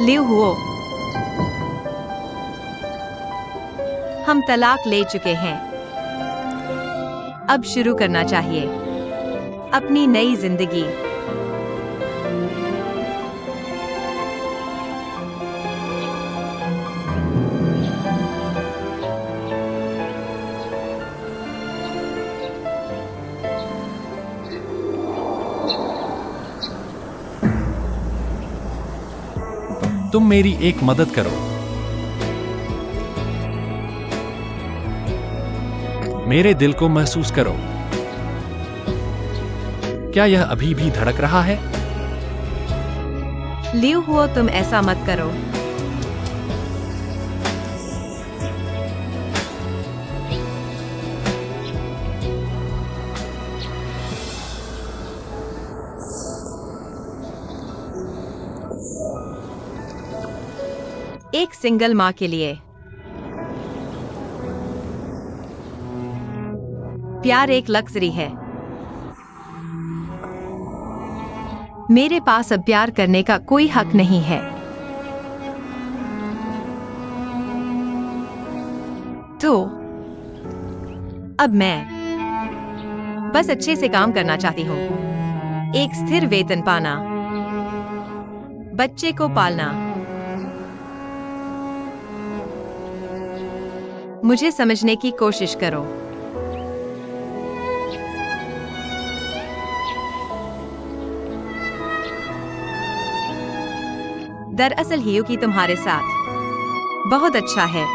Live हुओ, हम तलाक ले चुके हैं। अब शुरू करना चाहिए अपनी नई जिंदगी। तुम मेरी एक मदद करो। मेरे दिल को महसूस करो। क्या यह अभी भी धड़क रहा है? लिव हुओ, तुम ऐसा मत करो। एक सिंगल माँ के लिए प्यार एक लग्जरी है। मेरे पास अब प्यार करने का कोई हक नहीं है। तो अब मैं बस अच्छे से काम करना चाहती हूँ। एक स्थिर वेतन पाना, बच्चे को पालना। मुझे समझने की कोशिश करो। दरअसल हियुकी तुम्हारे साथ बहुत अच्छा है।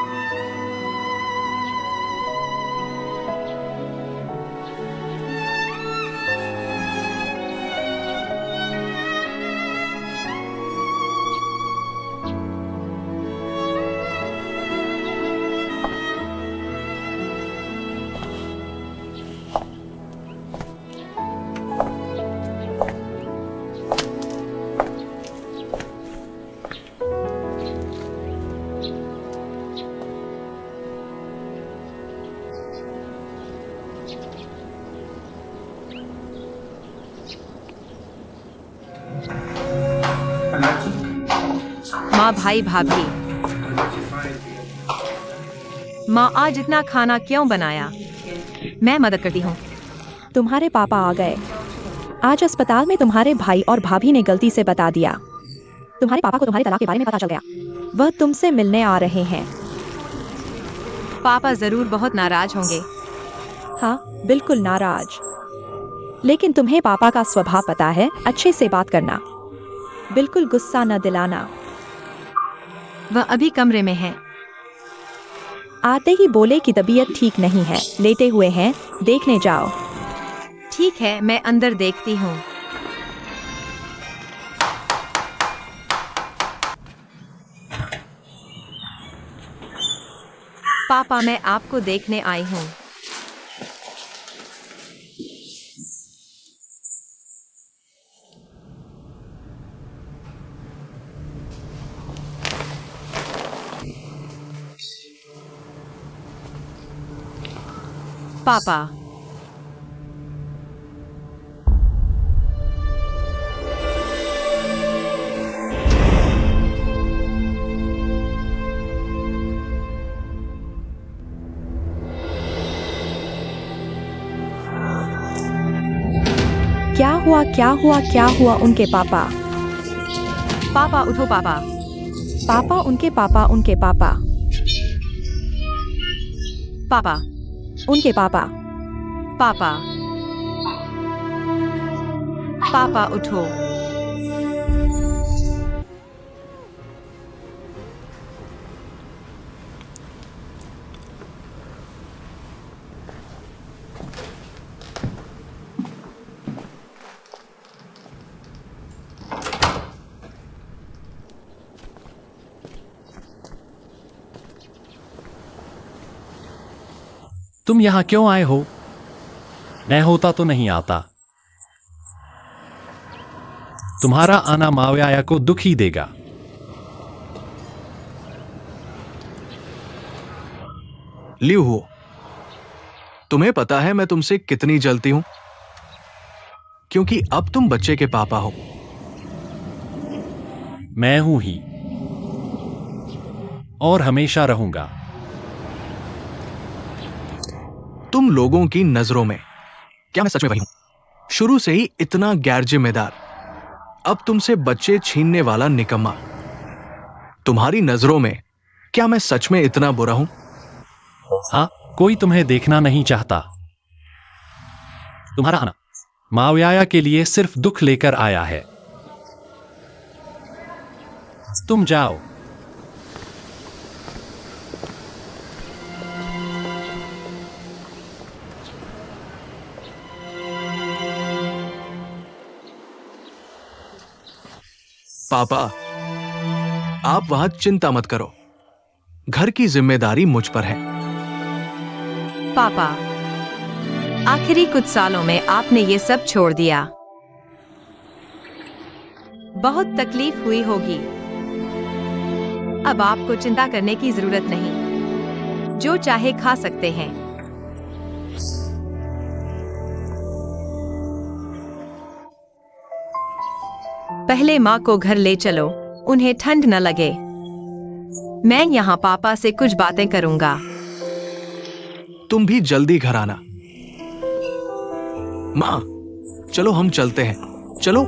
माँ, भाई, भाभी। माँ, आज इतना खाना क्यों बनाया? मैं मदद करती हूँ। तुम्हारे पापा आ गए। आज अस्पताल में तुम्हारे भाई और भाभी ने गलती से बता दिया। तुम्हारे पापा को तुम्हारे तलाक के बारे में पता चल गया। वह तुमसे मिलने आ रहे हैं। पापा जरूर बहुत नाराज होंगे। हाँ, बिल्कुल नाराज। लेकिन तुम्हें पापा का स्वभाव पता है, अच्छे से बात करना, बिल्कुल गुस्सा न दिलाना। वह अभी कमरे में है। आते ही बोले कि तबीयत ठीक नहीं है, लेटे हुए हैं, देखने जाओ। ठीक है, मैं अंदर देखती हूँ। पापा, मैं आपको देखने आई हूँ। पापा, क्या हुआ, क्या हुआ, क्या हुआ? उनके पापा। पापा उठो। पापा, पापा, उनके पापा, उनके पापा। पापा, उनके पापा। पापा, पापा उठो। तुम यहां क्यों आए हो? मैं होता तो नहीं आता। तुम्हारा आना मावयाया को दुख ही देगा। लिव हो, तुम्हें पता है मैं तुमसे कितनी जलती हूं, क्योंकि अब तुम बच्चे के पापा हो। मैं हूं ही। और हमेशा रहूंगा। तुम लोगों की नजरों में क्या मैं सच में वही हूं? शुरू से ही इतना गैर जिम्मेदार, अब तुमसे बच्चे छीनने वाला निकम्मा। तुम्हारी नजरों में क्या मैं सच में इतना बुरा हूं? हाँ, कोई तुम्हें देखना नहीं चाहता। तुम्हारा आना मावयाया के लिए सिर्फ दुख लेकर आया है। तुम जाओ। पापा, आप वहां चिंता मत करो, घर की जिम्मेदारी मुझ पर है। पापा, आखिरी कुछ सालों में आपने ये सब छोड़ दिया। बहुत तकलीफ हुई होगी। अब आपको चिंता करने की जरूरत नहीं। जो चाहे खा सकते हैं। पहले माँ को घर ले चलो, उन्हें ठंड न लगे। मैं यहाँ पापा से कुछ बातें करूंगा। तुम भी जल्दी घर आना। माँ, चलो हम चलते हैं। चलो।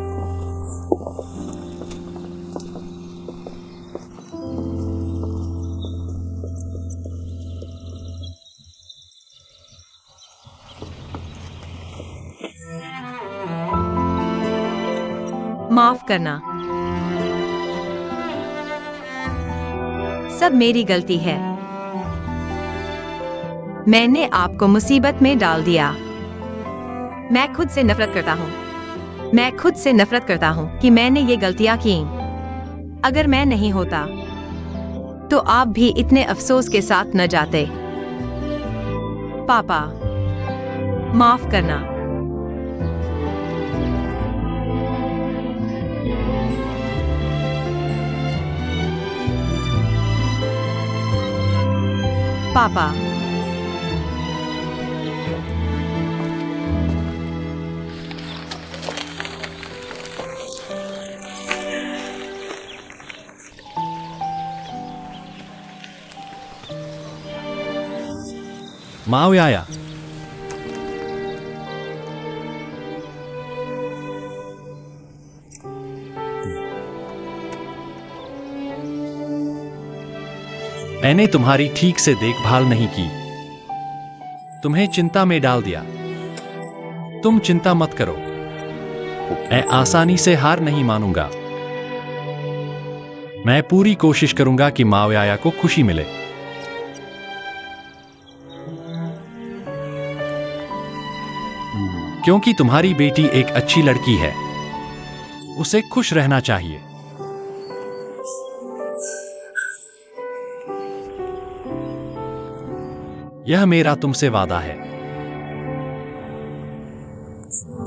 माफ करना, सब मेरी गलती है। मैंने आपको मुसीबत में डाल दिया। मैं खुद से नफरत करता हूँ। मैं खुद से नफरत करता हूँ कि मैंने ये गलतियां की। अगर मैं नहीं होता तो आप भी इतने अफसोस के साथ न जाते। पापा, माफ करना। पापा, मावयाया, मैंने तुम्हारी ठीक से देखभाल नहीं की, तुम्हें चिंता में डाल दिया। तुम चिंता मत करो, मैं आसानी से हार नहीं मानूंगा। मैं पूरी कोशिश करूंगा कि मावयाया को खुशी मिले। क्योंकि तुम्हारी बेटी एक अच्छी लड़की है, उसे खुश रहना चाहिए। यह मेरा तुमसे वादा है।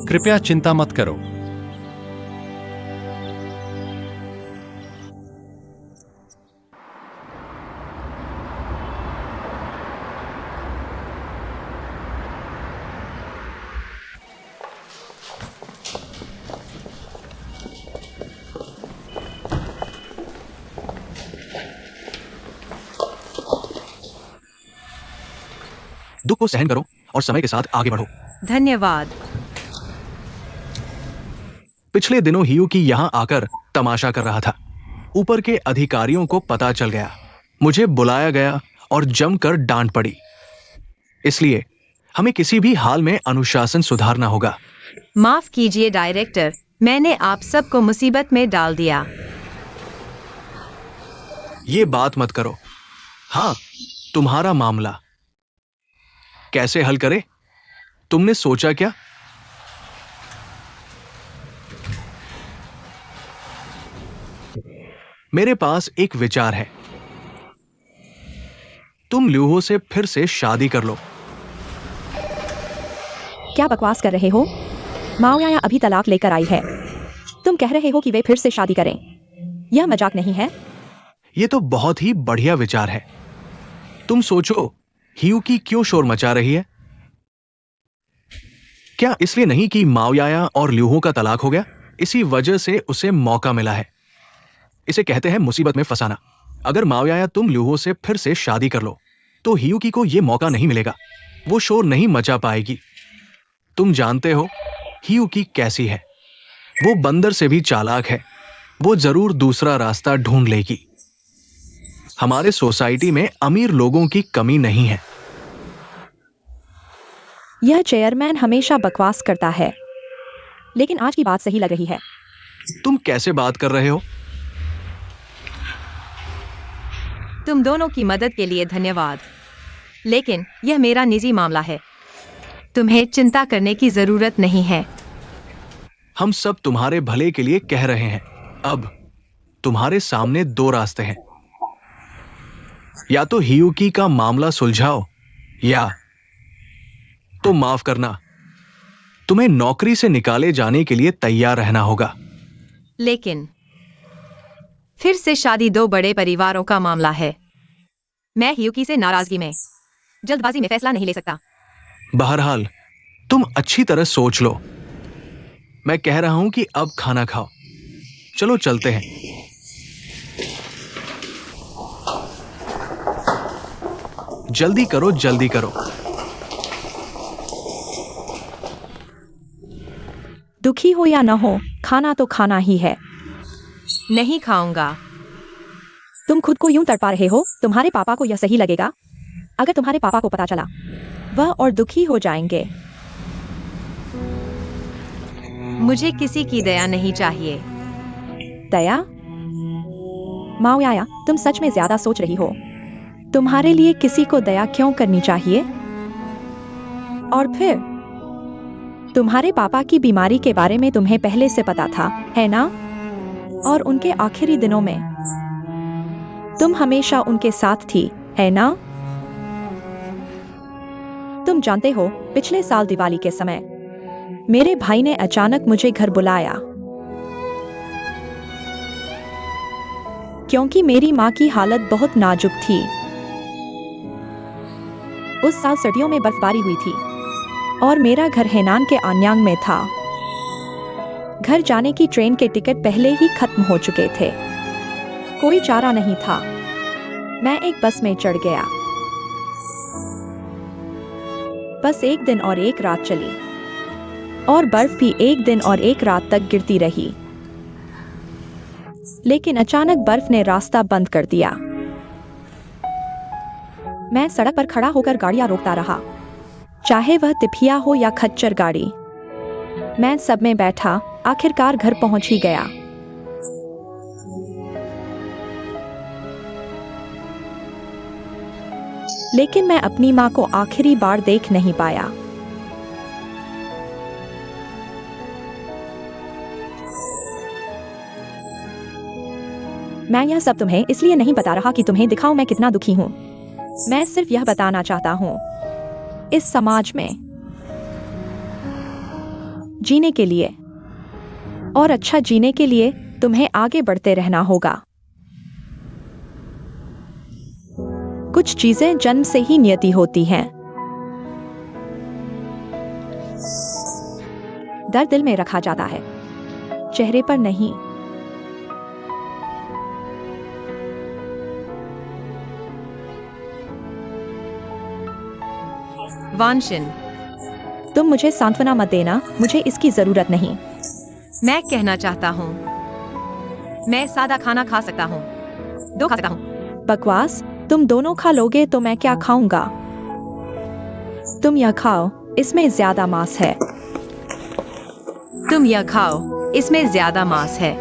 कृपया चिंता मत करो। दुख को सहन करो और समय के साथ आगे बढ़ो। धन्यवाद। पिछले दिनों हियुकी यहां आकर तमाशा कर रहा था। ऊपर के अधिकारियों को पता चल गया, मुझे बुलाया गया और जमकर डांट पड़ी। इसलिए हमें किसी भी हाल में अनुशासन सुधारना होगा। माफ कीजिए डायरेक्टर, मैंने आप सबको मुसीबत में डाल दिया। ये बात मत करो। हाँ, तुम्हारा मामला कैसे हल करे, तुमने सोचा क्या? मेरे पास एक विचार है। तुम ल्यूहो से फिर से शादी कर लो। क्या बकवास कर रहे हो? मावयाया अभी तलाक लेकर आई है। तुम कह रहे हो कि वे फिर से शादी करें? यह मजाक नहीं है। यह तो बहुत ही बढ़िया विचार है। तुम सोचो, हियुकी क्यों शोर मचा रही है? क्या इसलिए नहीं कि मावयाया और ल्यूहो का तलाक हो गया? इसी वजह से उसे मौका मिला है। इसे कहते हैं मुसीबत में फंसाना। अगर माओया या तुम ल्यूहो से फिर से शादी कर लो तो हियुकी को यह मौका नहीं मिलेगा। वो शोर नहीं मचा पाएगी। तुम जानते हो हियुकी कैसी है। वो बंदर से भी चालाक है। वो जरूर दूसरा रास्ता ढूंढ लेगी। हमारे सोसाइटी में अमीर लोगों की कमी नहीं है। यह चेयरमैन हमेशा बकवास करता है, लेकिन आज की बात सही लग रही है। तुम कैसे बात कर रहे हो? तुम दोनों की मदद के लिए धन्यवाद, लेकिन यह मेरा निजी मामला है। तुम्हें चिंता करने की जरूरत नहीं है। हम सब तुम्हारे भले के लिए कह रहे हैं। अब तुम्हारे सामने दो रास्ते हैं। या तो हियुकी का मामला सुलझाओ या तो माफ करना, तुम्हें नौकरी से निकाले जाने के लिए तैयार रहना होगा। लेकिन फिर से शादी दो बड़े परिवारों का मामला है। मैं हियुकी से नाराजगी में, जल्दबाजी में फैसला नहीं ले सकता। बहरहाल तुम अच्छी तरह सोच लो। मैं कह रहा हूं कि अब खाना खाओ। चलो चलते हैं। जल्दी करो, जल्दी करो। दुखी हो या न हो, खाना तो खाना ही है। नहीं खाऊंगा। तुम खुद को यूं तड़पा रहे हो। तुम्हारे पापा को यह सही लगेगा? अगर तुम्हारे पापा को पता चला, वह और दुखी हो जाएंगे। मुझे किसी की दया नहीं चाहिए। दया? माओया, तुम सच में ज्यादा सोच रही हो। तुम्हारे लिए किसी को दया क्यों करनी चाहिए? और फिर तुम्हारे पापा की बीमारी के बारे में तुम्हें पहले से पता था, है ना? और उनके आखिरी दिनों में तुम हमेशा उनके साथ थी, है ना? तुम जानते हो, पिछले साल दिवाली के समय मेरे भाई ने अचानक मुझे घर बुलाया क्योंकि मेरी माँ की हालत बहुत नाजुक थी। उस साल सर्दियों में बर्फबारी हुई थी और मेरा घर हेनान के आन्यांग में था। घर जाने की ट्रेन के टिकट पहले ही खत्म हो चुके थे। कोई चारा नहीं था। मैं एक बस में चढ़ गया। बस एक दिन और एक रात चली और बर्फ भी एक दिन और एक रात तक गिरती रही। लेकिन अचानक बर्फ ने रास्ता बंद कर दिया। मैं सड़क पर खड़ा होकर गाड़ियां रोकता रहा, चाहे वह तिफिया हो या खच्चर गाड़ी। मैं सब में बैठा, आखिरकार घर पहुंच ही गया। लेकिन मैं अपनी मां को आखिरी बार देख नहीं पाया। मैं यह सब तुम्हें इसलिए नहीं बता रहा कि तुम्हें दिखाऊं मैं कितना दुखी हूं। मैं सिर्फ यह बताना चाहता हूं, इस समाज में जीने के लिए और अच्छा जीने के लिए तुम्हें आगे बढ़ते रहना होगा। कुछ चीजें जन्म से ही नियति होती हैं। दर्द दिल में रखा जाता है, चेहरे पर नहीं। वांशिन, तुम मुझे सांत्वना मत देना, मुझे इसकी जरूरत नहीं। मैं कहना चाहता हूँ, मैं सादा खाना खा सकता हूँ, दो खा सकता हूँ। बकवास। तुम दोनों खा लोगे तो मैं क्या खाऊंगा? तुम यह खाओ, इसमें ज्यादा मांस है। तुम यह खाओ, इसमें ज्यादा मांस है।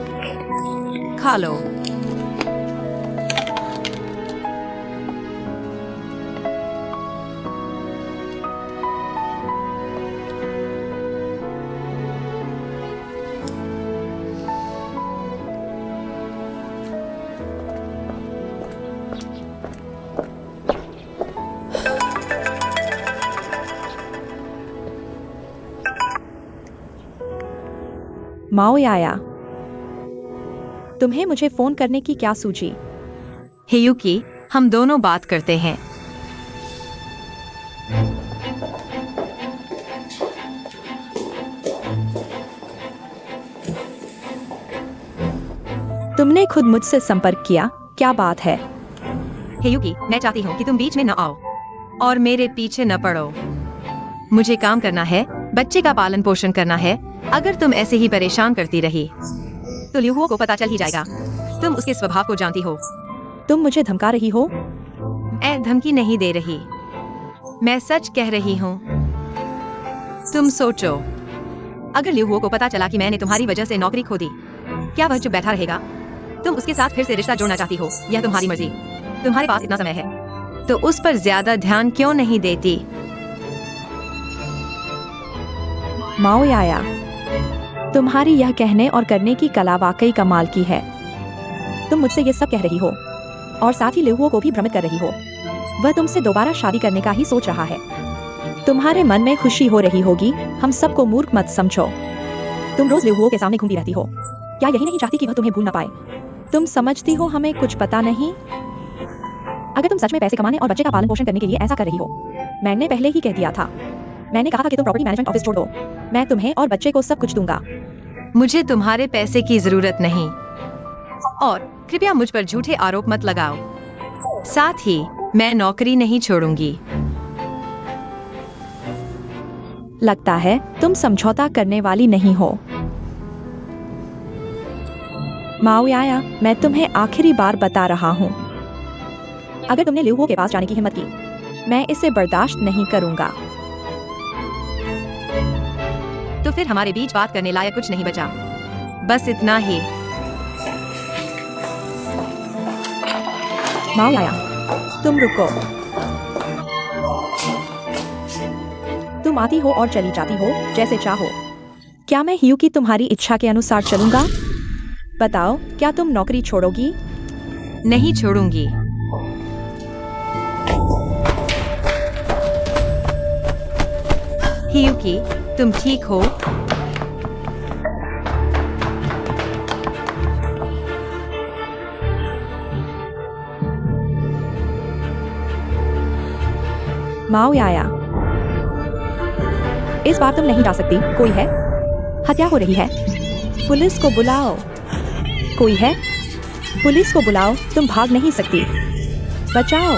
खा लो। माओया, तुम्हें मुझे फोन करने की क्या सूझी? हियुकी, हम दोनों बात करते हैं। तुमने खुद मुझसे संपर्क किया, क्या बात है? हे युकी, मैं चाहती हूँ कि तुम बीच में न आओ और मेरे पीछे न पड़ो। मुझे काम करना है, बच्चे का पालन पोषण करना है। अगर तुम ऐसे ही परेशान करती रही तो ल्यूहुओ को पता चल ही जाएगा। तुम उसके स्वभाव को जानती हो। तुम मुझे धमका रही हो? मैं धमकी नहीं दे रही, मैं सच कह रही हूँ। तुम सोचो, अगर ल्यूहुओ को पता चला कि मैंने तुम्हारी वजह से नौकरी खो दी, क्या वह चुप बैठा रहेगा? तुम उसके साथ फिर से रिश्ता जोड़ना चाहती हो, यह तुम्हारी मर्जी। तुम्हारे पास इतना समय है तो उस पर ज्यादा ध्यान क्यों नहीं देती? माओयाया, तुम्हारी यह कहने और करने की कला वाकई कमाल की है। तुम मुझसे ये सब कह रही हो और साथ ही ल्यूहुओ को भी भ्रमित कर रही हो। वह तुमसे दोबारा शादी करने का ही सोच रहा है। तुम्हारे मन में खुशी हो रही होगी, हम सबको मूर्ख मत समझो। तुम रोज ल्यूहुओ के सामने घूमती रहती हो। क्या यही नहीं चाहती कि वह तुम्हें भूल ना पाए? तुम समझती हो हमें कुछ पता नहीं? अगर तुम सच में पैसे कमाने और बच्चे का पालन पोषण करने के लिए ऐसा कर रही हो, मैंने पहले ही कह दिया था। मैंने कहा था कि तुम प्रॉपर्टी मैनेजमेंट ऑफिस छोड़ दो। मैं तुम्हें और बच्चे को सब कुछ दूंगा। मुझे तुम्हारे पैसे की जरूरत नहीं और कृपया मुझ पर झूठे आरोप मत लगाओ। साथ ही मैं नौकरी नहीं छोड़ूंगी। लगता है तुम समझौता करने वाली नहीं हो। माओयाया, मैं तुम्हें आखिरी बार बता रहा हूँ, अगर तुमने ल्यूहुओ के पास जाने की हिम्मत की, मैं इसे बर्दाश्त नहीं करूंगा। तो फिर हमारे बीच बात करने लायक कुछ नहीं बचा। बस इतना ही। माओयाया, तुम रुको। तुम आती हो और चली जाती हो जैसे चाहो। क्या मैं हियुकी तुम्हारी इच्छा के अनुसार चलूंगा? बताओ, क्या तुम नौकरी छोड़ोगी? नहीं छोड़ूंगी। हियुकी, तुम ठीक हो? माओयाया, इस बार तुम नहीं जा सकती। कोई है? हत्या हो रही है। पुलिस को बुलाओ। कोई है? पुलिस को बुलाओ। तुम भाग नहीं सकती। बचाओ।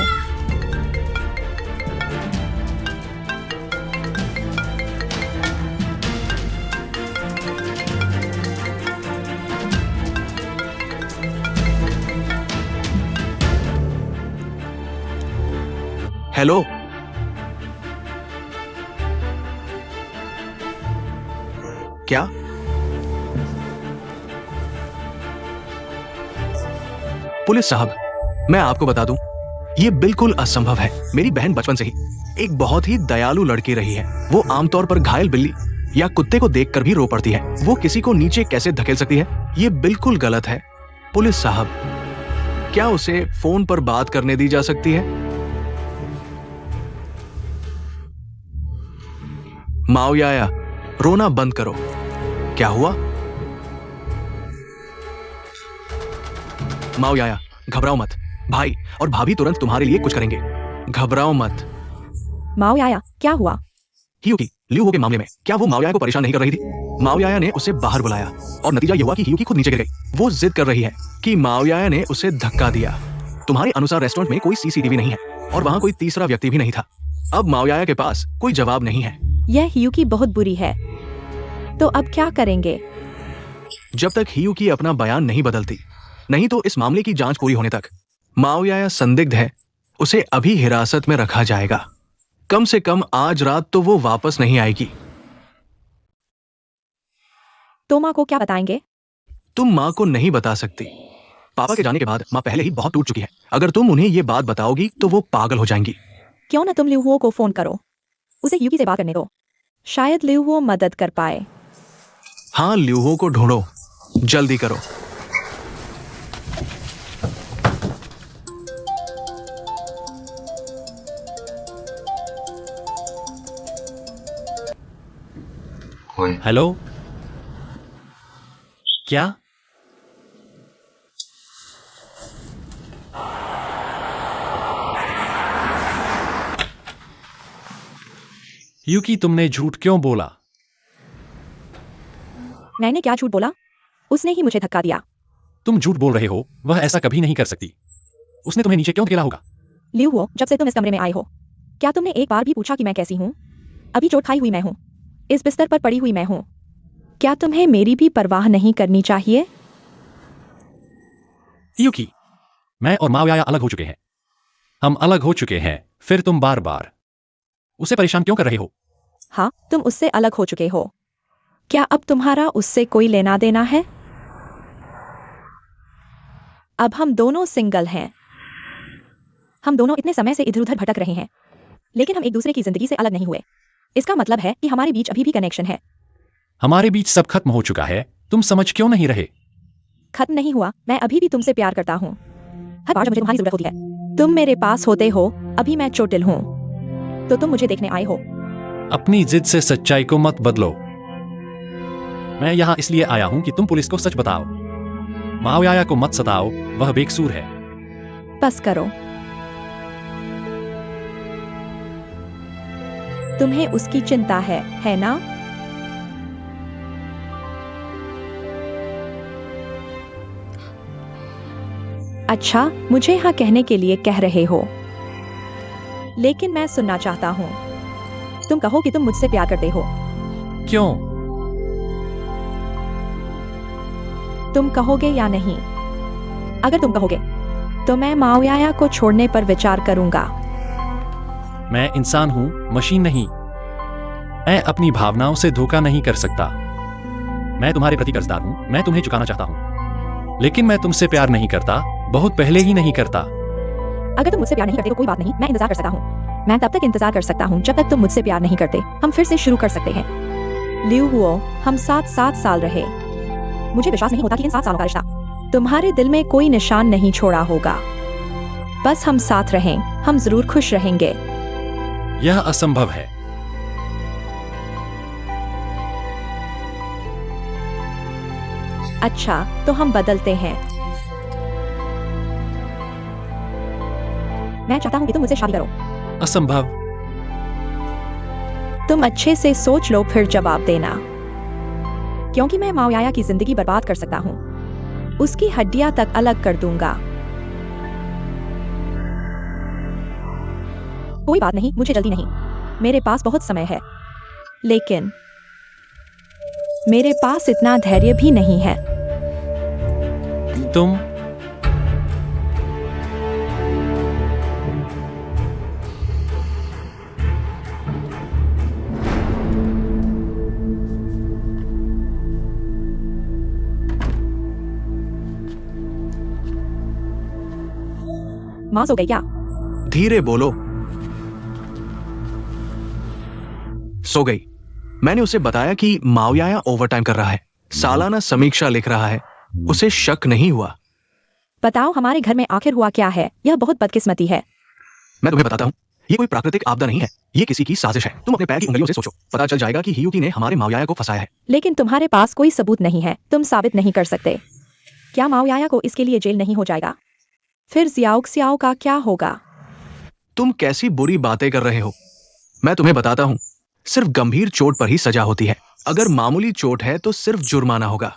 हेलो, क्या? पुलिस साहब, मैं आपको बता दूं, ये बिल्कुल असंभव है। मेरी बहन बचपन से ही एक बहुत ही दयालु लड़की रही है। वो आमतौर पर घायल बिल्ली या कुत्ते को देखकर भी रो पड़ती है। वो किसी को नीचे कैसे धकेल सकती है? ये बिल्कुल गलत है। पुलिस साहब, क्या उसे फोन पर बात करने दी जा सकती है? माओयाया, रोना बंद करो। क्या हुआ? माओयाया, घबराओ मत। भाई और भाभी तुरंत तुम्हारे लिए कुछ करेंगे। घबराओ मत। माओयाया, क्या हुआ? हियुकी, ल्यूहुओ के मामले में क्या वो माओयाया को परेशान नहीं कर रही थी? माओयाया ने उसे बाहर बुलाया और नतीजा ये हुआ कि हियुकी खुद नीचे गिर गई। वो जिद कर रही है कि माओयाया ने उसे धक्का दिया। तुम्हारे अनुसार रेस्टोरेंट में कोई सीसीटीवी नहीं है और वहां कोई तीसरा व्यक्ति भी नहीं था। अब माओयाया के पास कोई जवाब नहीं है। यह हियुकी बहुत बुरी है। तो अब क्या करेंगे? जब तक हियुकी अपना बयान नहीं बदलती, नहीं तो इस मामले की जांच पूरी होने तक माओयाया संदिग्ध है। उसे अभी हिरासत में रखा जाएगा। कम से कम आज रात तो वो वापस नहीं आएगी। तो माँ को क्या बताएंगे? तुम माँ को नहीं बता सकती। पापा के जाने के बाद माँ पहले ही बहुत टूट चुकी है। अगर तुम उन्हें ये बात बताओगी तो वो पागल हो जाएंगी। क्यों ना तुम ल्यूहुओ को फोन करो, उसे हियुकी से बात करने दो। शायद ल्यूहुओ मदद कर पाए। हाँ, ल्यूहुओ को ढूंढो, जल्दी करो। हेलो, क्या? युकी, तुमने झूठ क्यों बोला? मैंने क्या झूठ बोला? उसने ही मुझे धक्का दिया। तुम झूठ बोल रहे हो। वह ऐसा कभी नहीं कर सकती। उसने तुम्हें नीचे क्यों धकेला होगा? लियू हुओ, जब से तुम इस कमरे में आए हो, क्या तुमने एक बार भी पूछा कि मैं कैसी हूँ? अभी चोट खाई हुई मैं हूँ, इस बिस्तर पर पड़ी हुई मैं हूँ। क्या तुम्हें मेरी भी परवाह नहीं करनी चाहिए? यूकी, मैं और माओयाया अलग हो चुके हैं। हम अलग हो चुके हैं, फिर तुम बार बार उसे परेशान क्यों कर रहे हो? हाँ, तुम उससे अलग हो चुके हो। क्या अब तुम्हारा उससे कोई लेना देना है? अब हम दोनों सिंगल हैं। हम दोनों इतने समय से इधर उधर भटक रहे हैं, लेकिन हम एक दूसरे की जिंदगी से अलग नहीं हुए। इसका मतलब है कि हमारे बीच अभी भी कनेक्शन है। हमारे बीच सब खत्म हो चुका है, तुम समझ क्यों नहीं रहे? खत्म नहीं हुआ, मैं अभी भी तुमसे प्यार करता हूँ। हर बार जब मुझे तुम्हारी जरूरत होती है, तुम मेरे पास होते हो। अभी मैं चोटिल हूँ, तो तुम मुझे देखने आए हो। अपनी जिद से सच्चाई को मत बदलो। मैं यहाँ इसलिए आया हूँ कि तुम पुलिस को सच बताओ। माओयाया को मत सताओ, वह बेकसूर है। बस करो। तुम्हें उसकी चिंता है ना? अच्छा, मुझे हाँ कहने के लिए कह रहे हो, लेकिन मैं सुनना चाहता हूँ। तुम कहो कि तुम मुझसे प्यार करते हो। क्यों? तुम कहोगे या नहीं? अगर तुम कहोगे, तो मैं माओयाया को छोड़ने पर विचार करूंगा। मैं इंसान हूँ, मशीन नहीं। मैं अपनी भावनाओं से धोखा नहीं कर सकता। मैं तुम्हारे प्रति कर्जदार हूँ, मैं तुम्हें चुकाना चाहता हूँ, लेकिन मैं तुमसे प्यार नहीं करता, बहुत पहले ही नहीं करता। अगर तुम मुझसे प्यार नहीं करते तो कोई बात नहीं, मैं इंतजार कर सकता हूँ। मैं तब तक इंतजार कर सकता हूँ जब तक तुम मुझसे प्यार नहीं करते। हम फिर से शुरू कर सकते हैं। लियू हुओ, हम साथ 7 साल रहे। मुझे विश्वास नहीं होता कि इन 7 सालों का रिश्ता तुम्हारे दिल में कोई निशान नहीं छोड़ा होगा। बस हम साथ रहें, हम जरूर खुश रहेंगे। यह असंभव है। अच्छा, तो हम बदलते हैं। मैं चाहता हूँ कि तुम मुझसे शादी करो। असंभव। तुम अच्छे से सोच लो फिर जवाब देना, क्योंकि मैं माओयाया की जिंदगी बर्बाद कर सकता हूँ। उसकी हड्डियां तक अलग कर दूंगा। कोई बात नहीं, मुझे जल्दी नहीं। मेरे पास बहुत समय है, लेकिन मेरे पास इतना धैर्य भी नहीं है। तुम मां सो गई क्या? धीरे बोलो। सो गई। मैंने उसे बताया कि माओयाया ओवरटाइम कर रहा है, सालाना समीक्षा लिख रहा है। उसे शक नहीं हुआ। बताओ, हमारे घर में आखिर हुआ क्या है? यह बहुत बदकिस्मती है। मैं तुम्हें बताता हूँ, ये कोई प्राकृतिक आपदा नहीं है, ये किसी की साजिश है। तुम अपने पैर की उंगलियों से सोचो, पता चल जाएगा कि हियुकी ने हमारे माओयाया को फंसाया है। लेकिन तुम्हारे पास कोई सबूत नहीं है, तुम साबित नहीं कर सकते। क्या माओयाया को इसके लिए जेल नहीं हो जाएगा? फिर जियाओक्सियाओ का क्या होगा? तुम कैसी बुरी बातें कर रहे हो? मैं तुम्हें बताता हूँ, सिर्फ गंभीर चोट पर ही सजा होती है। अगर मामूली चोट है तो सिर्फ जुर्माना होगा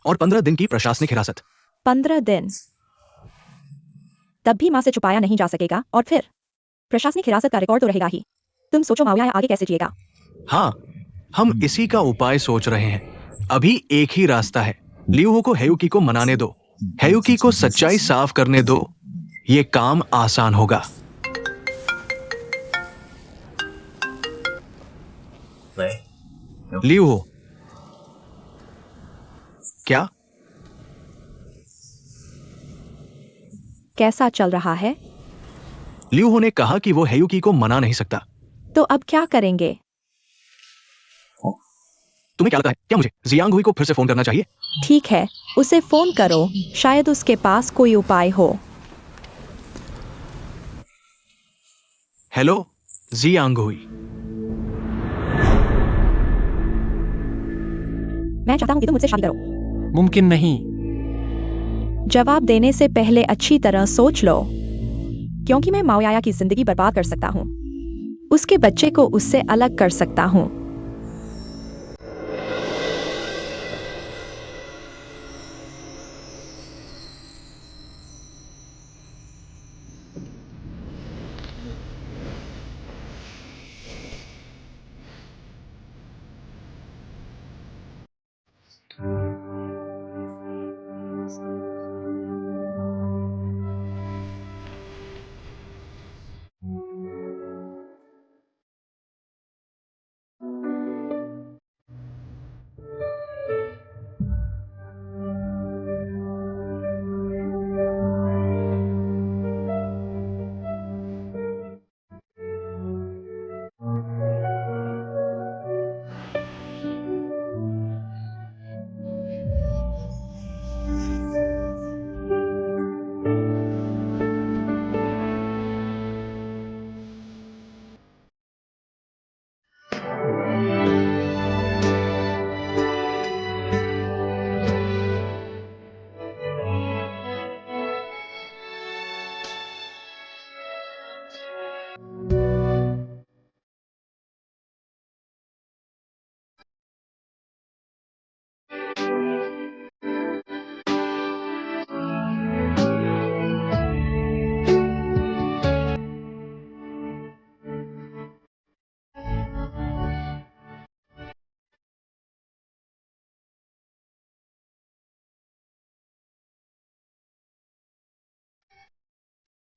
और 15 दिन की प्रशासनिक हिरासत। 15 दिन? तब भी मां से छुपाया नहीं जा सकेगा, और फिर प्रशासनिक हिरासत का रिकॉर्ड तो रहेगा ही। तुम सोचो माओयाया आगे कैसे जिएगा? हाँ, हम इसी का उपाय सोच रहे हैं। अभी एक ही रास्ता है, लियू को हेयुकी को मनाने दो, हेयुकी को सच्चाई साफ करने दो। ये काम आसान होगा। लियू हो क्या? कैसा चल रहा है? लियू हो ने कहा कि वो हेयुकी को मना नहीं सकता। तो अब क्या करेंगे? तुम्हें क्या लगता है, क्या मुझे जियांग हुई को फिर से फोन करना चाहिए? ठीक है, उसे फोन करो, शायद उसके पास कोई उपाय हो। हेलो जियांग हुई। मैं चाहता हूँ कि तुम मुझसे शादी करो। मुमकिन नहीं। जवाब देने से पहले अच्छी तरह सोच लो, क्योंकि मैं माओयाया की जिंदगी बर्बाद कर सकता हूँ। उसके बच्चे को उससे अलग कर सकता हूँ।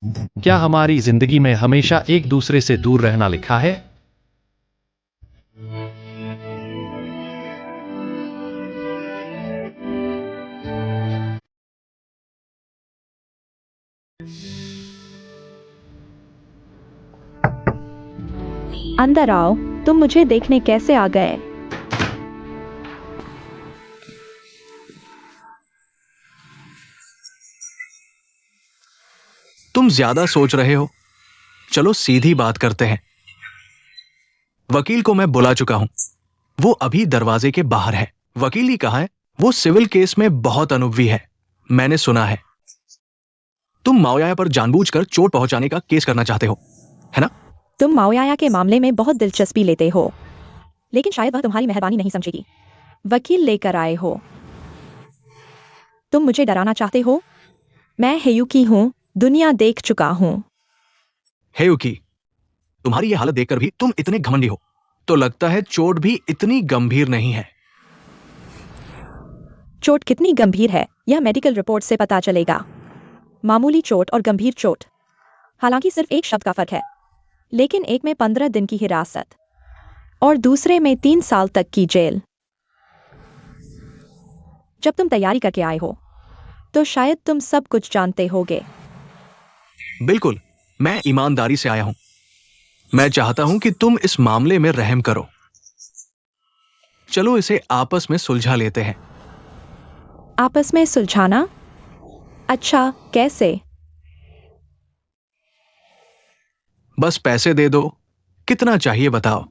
क्या हमारी जिंदगी में हमेशा एक दूसरे से दूर रहना लिखा है? अंदर आओ। तुम मुझे देखने कैसे आ गए? तुम ज्यादा सोच रहे हो। चलो सीधी बात करते हैं। वकील को मैं बुला चुका हूं। वो अभी दरवाजे के बाहर है। वकील ही कहा है, वो सिविल केस में बहुत अनुभवी है। मैंने सुना है तुम माओयाया पर जानबूझकर चोट पहुंचाने का केस करना चाहते हो, है ना? तुम माओयाया के मामले में बहुत दिलचस्पी लेते हो, लेकिन शायद वह तुम्हारी मेहरबानी नहीं समझेगी। वकील लेकर आए हो। तुम मुझे डराना चाहते हो? मैं हेयुकी हूँ, दुनिया देख चुका हूँ। हे युकी, तुम्हारी ये हालत देखकर भी तुम इतने घमंडी हो, तो लगता है चोट भी इतनी गंभीर नहीं है। चोट कितनी गंभीर है यह मेडिकल रिपोर्ट से पता चलेगा। मामूली चोट और गंभीर चोट, हालांकि सिर्फ एक शब्द का फर्क है, लेकिन एक में 15 दिन की हिरासत और दूसरे में 3 साल तक की जेल। जब तुम तैयारी करके आए हो तो शायद तुम सब कुछ जानते होगे। बिल्कुल, मैं ईमानदारी से आया हूं। मैं चाहता हूं कि तुम इस मामले में रहम करो। चलो इसे आपस में सुलझा लेते हैं। आपस में सुलझाना? अच्छा, कैसे? बस पैसे दे दो। कितना चाहिए बताओ।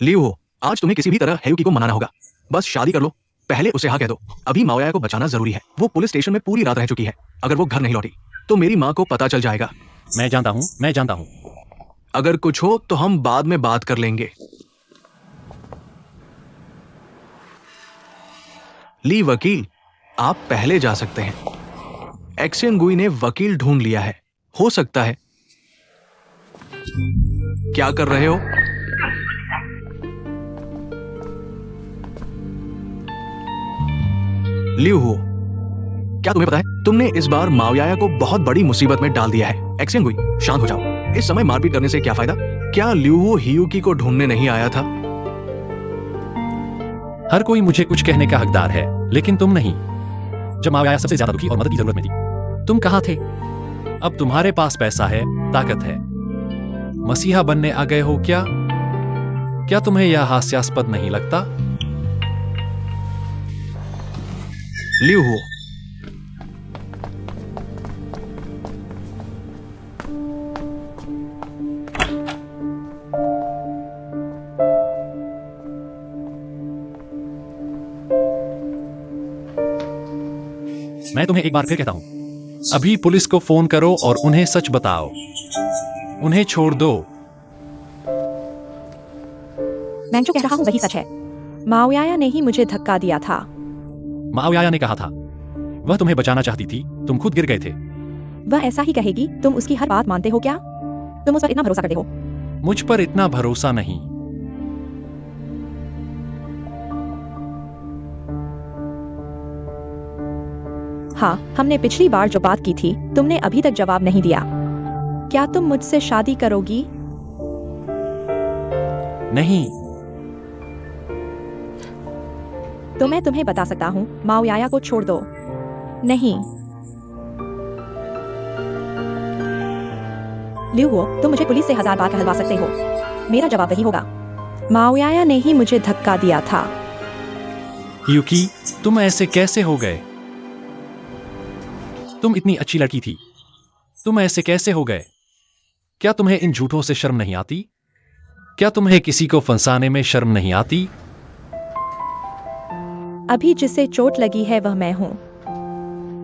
लियो, आज तुम्हें किसी भी तरह हेयुकी को मनाना होगा। बस शादी कर लो। पहले उसे हाँ कह दो। अभी माओयाया को बचाना जरूरी है। वो पुलिस स्टेशन में पूरी रात रह चुकी है। अगर वो घर नहीं लौटी तो मेरी माँ को पता चल जाएगा। मैं जानता हूं। अगर कुछ हो तो हम बाद में बात कर लेंगे। ली वकील, आप पहले जा सकते हैं। एक्सेंगुई ने वकील ढूंढ लिया है। हो सकता है। क्या कर रहे हो? लियू हो, क्या तुम्हें पता है तुमने इस बार माओयाया को बहुत बड़ी मुसीबत में डाल दिया है। एक्सेंगुई, शांत हो जाओ। इस समय मारपीट करने से क्या फायदा? क्या लियू हियुकी को ढूंढने नहीं आया था? हर कोई मुझे कुछ कहने का हकदार है, लेकिन तुम नहीं। जब माओयाया सबसे ज्यादा दुखी और मदद की जरूरत में थी, तुम कहां थे? अब तुम्हारे पास पैसा है, ताकत है, मसीहा बनने आ गए हो क्या? क्या तुम्हें यह हास्यास्पद नहीं लगता? लियू हो, मैं तुम्हें एक बार फिर कहता हूं, अभी पुलिस को फोन करो और उन्हें सच बताओ। उन्हें छोड़ दो। मैं जो कह रहा हूँ वही सच है। माओयाया ने ही मुझे धक्का दिया था। माओयाया ने कहा था, वह तुम्हें बचाना चाहती थी, तुम खुद गिर गए थे। वह ऐसा ही कहेगी। तुम उसकी हर बात मानते हो क्या? तुम उस पर इतना भरोसा करते हो? मुझ पर इतना भरोसा नहीं। हाँ, हमने पिछली बार जो बात की थी, तुमने अभी तक जवाब नहीं दिया। क्या तुम मुझसे शादी करोगी? नहीं। तो मैं तुम्हें बता सकता हूँ, माओयाया को छोड़ दो। नहीं। लियू हो, तुम मुझे पुलिस से 1000 बार कहलवा सकते हो, मेरा जवाब वही होगा। माओयाया ने ही मुझे धक्का दिया था। युकी, तुम ऐसे कैसे हो गए? तुम इतनी अच्छी लड़की थी, तुम ऐसे कैसे हो गए? क्या तुम्हें इन झूठों से शर्म नहीं आती? क्या तुम्हें किसी को फंसाने में शर्म नहीं आती? अभी जिसे चोट लगी है वह मैं हूं,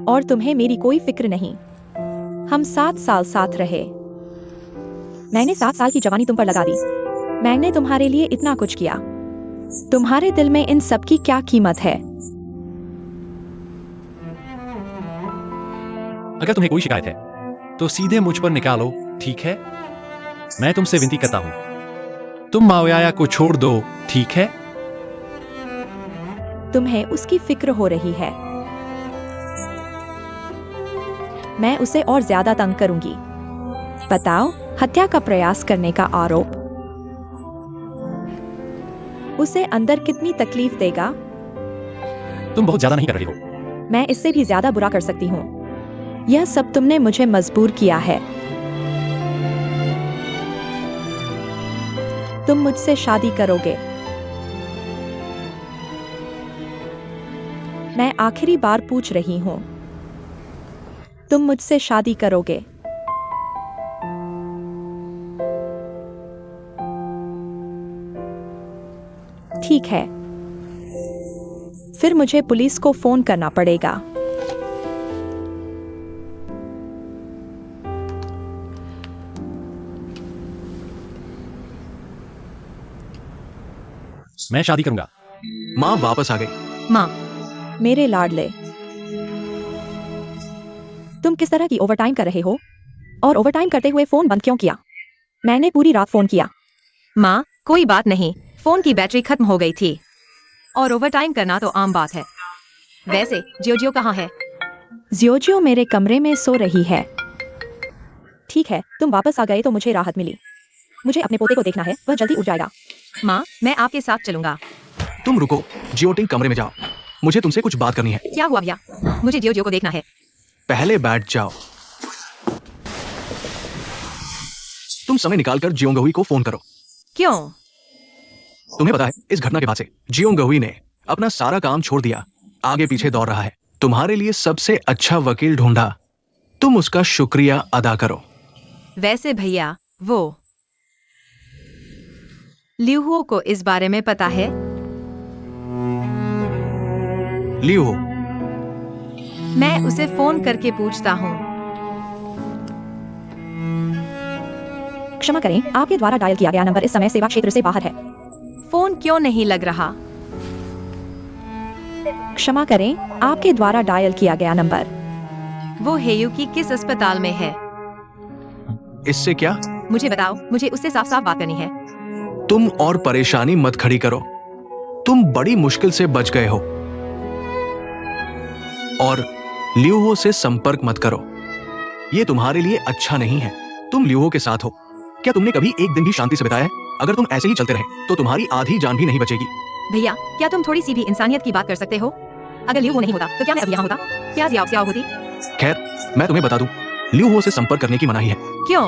और तुम्हें मेरी कोई फिक्र नहीं। हम 7 साल साथ रहे। मैंने 7 साल की जवानी तुम पर लगा दी। मैंने तुम्हारे लिए इतना कुछ किया। तुम्हारे दिल में इन सब की क्या कीमत है? अगर तुम्हें कोई शिकायत है तो सीधे मुझ पर निकालो, ठीक है? मैं तुमसे विनती करता हूं, तुम माओयाया को छोड़ दो, ठीक है? तुम्हें उसकी फिक्र हो रही है। मैं उसे और ज्यादा तंग करूंगी। बताओ, हत्या का प्रयास करने का आरोप उसे अंदर कितनी तकलीफ देगा? तुम बहुत ज्यादा नहीं कर रही हो। मैं इससे भी ज्यादा बुरा कर सकती हूँ। यह सब तुमने मुझे मजबूर किया है। तुम मुझसे शादी करोगे? मैं आखिरी बार पूछ रही हूँ, तुम मुझसे शादी करोगे? ठीक है, फिर मुझे पुलिस को फोन करना पड़ेगा। मैं शादी करूंगा। माँ वापस आ गई। माँ, मेरे लाडले, तुम किस तरह की ओवरटाइम कर रहे हो? और ओवरटाइम करते हुए फोन बंद क्यों किया? मैंने पूरी रात फोन किया। माँ, कोई बात नहीं, फोन की बैटरी खत्म हो गई थी और ओवरटाइम करना तो आम बात है। वैसे जियोजियो कहाँ है? जियोजियो मेरे कमरे में सो रही है। ठीक है, तुम वापस आ गए तो मुझे राहत मिली। मुझे अपने पोते को देखना है, वह जल्दी उठ जाएगा। माँ, मैं आपके साथ चलूंगा। तुम रुको, जियोटिंग कमरे में जाओ, मुझे तुमसे कुछ बात करनी है। क्या हुआ भैया? मुझे जियोजियो को देखना है। पहले बैठ जाओ। तुम समय निकालकर जियोंगहुई को फोन करो। क्यों? तुम्हें पता है, इस घटना के बाद से जियोंगहुई ने अपना सारा काम छोड़ दिया, आगे पीछे दौड़ रहा है। तुम्हारे लिए सबसे अच्छा वकील ढूंढा, तुम उसका शुक्रिया अदा करो। वैसे भैया, वो लिहुओ को इस बारे में पता है? लियो, मैं उसे फोन करके पूछता हूँ। क्षमा करें, आपके द्वारा डायल किया गया नंबर इस समय सेवा क्षेत्र से बाहर है। फोन क्यों नहीं लग रहा? क्षमा करें, आपके द्वारा डायल किया गया नंबर। वो हेयू की किस अस्पताल में है? इससे क्या? मुझे बताओ, मुझे उससे साफ साफ बात करनी है। तुम और परेशानी मत खड़ी करो, तुम बड़ी मुश्किल से बच गए हो। और लियो से संपर्क मत करो, यह तुम्हारे लिए अच्छा नहीं है। तुम लियो के साथ हो, क्या तुमने कभी एक दिन भी शांति से बिताया है? अगर तुम ऐसे ही चलते रहे तो तुम्हारी आधी जान भी नहीं बचेगी। भैया, क्या तुम थोड़ी सी भी इंसानियत की बात कर सकते हो? अगर लियो नहीं होता तो क्या मैं अब यहाँ होता? क्या जियाओ सियाओ होती? खैर, मैं तुम्हें बता दूं, लियो से संपर्क करने की मनाही है। क्यों?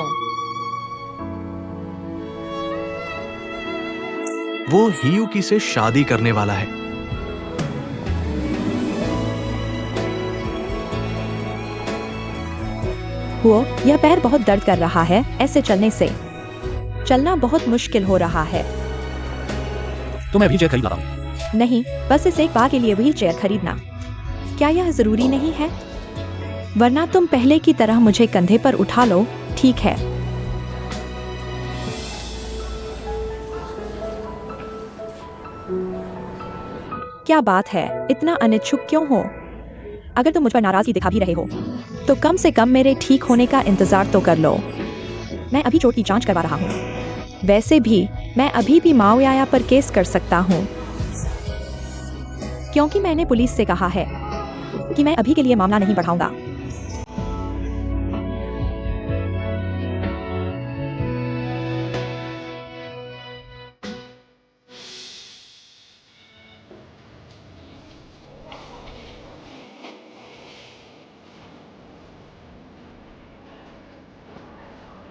वो हियुकी से शादी करने वाला है। वो, यह पैर बहुत दर्द कर रहा है, ऐसे चलने से चलना बहुत मुश्किल हो रहा है। तो मैं भी चेयर खरीद लाता हूँ। नहीं, बस इस एक बार के लिए व्हील चेयर खरीदना, क्या यह जरूरी नहीं है? वरना तुम पहले की तरह मुझे कंधे पर उठा लो, ठीक है? क्या बात है, इतना अनिच्छुक क्यों हो? अगर तुम मुझ पर नाराजगी दिखा भी रहे हो तो कम से कम मेरे ठीक होने का इंतजार तो कर लो। मैं अभी चोट की जांच करवा रहा हूँ। वैसे भी मैं अभी भी माओयाया पर केस कर सकता हूँ, क्योंकि मैंने पुलिस से कहा है कि मैं अभी के लिए मामला नहीं बढ़ाऊंगा।